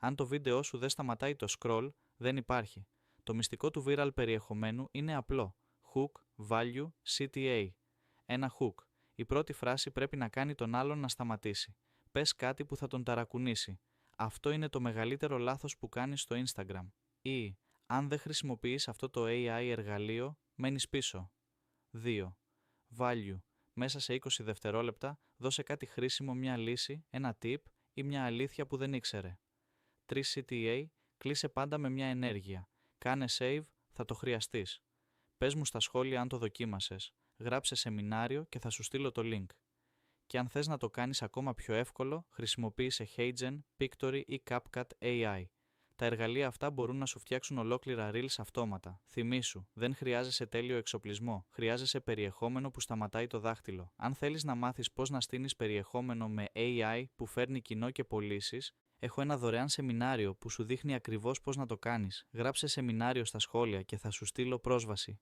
Αν το βίντεο σου δεν σταματάει το scroll, δεν υπάρχει. Το μυστικό του viral περιεχομένου είναι απλό. Hook, value, CTA. Ένα hook. Η πρώτη φράση πρέπει να κάνει τον άλλον να σταματήσει. Πες κάτι που θα τον ταρακουνήσει. Αυτό είναι το μεγαλύτερο λάθος που κάνεις στο Instagram. Ή, αν δεν χρησιμοποιείς αυτό το AI εργαλείο, μένεις πίσω. 2. Value. Μέσα σε 20 δευτερόλεπτα δώσε κάτι χρήσιμο, μια λύση, ένα tip ή μια αλήθεια που δεν ήξερε. 3 CTA. Κλείσε πάντα με μια ενέργεια. Κάνε save, θα το χρειαστείς. Πες μου στα σχόλια αν το δοκίμασες. Γράψε σεμινάριο και θα σου στείλω το link. Και αν θες να το κάνεις ακόμα πιο εύκολο, χρησιμοποίησε Heigen, Pictory ή CapCut AI. Τα εργαλεία αυτά μπορούν να σου φτιάξουν ολόκληρα reels αυτόματα. Θυμήσου, δεν χρειάζεσαι τέλειο εξοπλισμό, χρειάζεσαι περιεχόμενο που σταματάει το δάχτυλο. Αν θέλεις να μάθεις πώς να στείνεις περιεχόμενο με AI που φέρνει κοινό και πωλήσεις, έχω ένα δωρεάν σεμινάριο που σου δείχνει ακριβώς πώς να το κάνεις. Γράψε σεμινάριο στα σχόλια και θα σου στείλω πρόσβαση.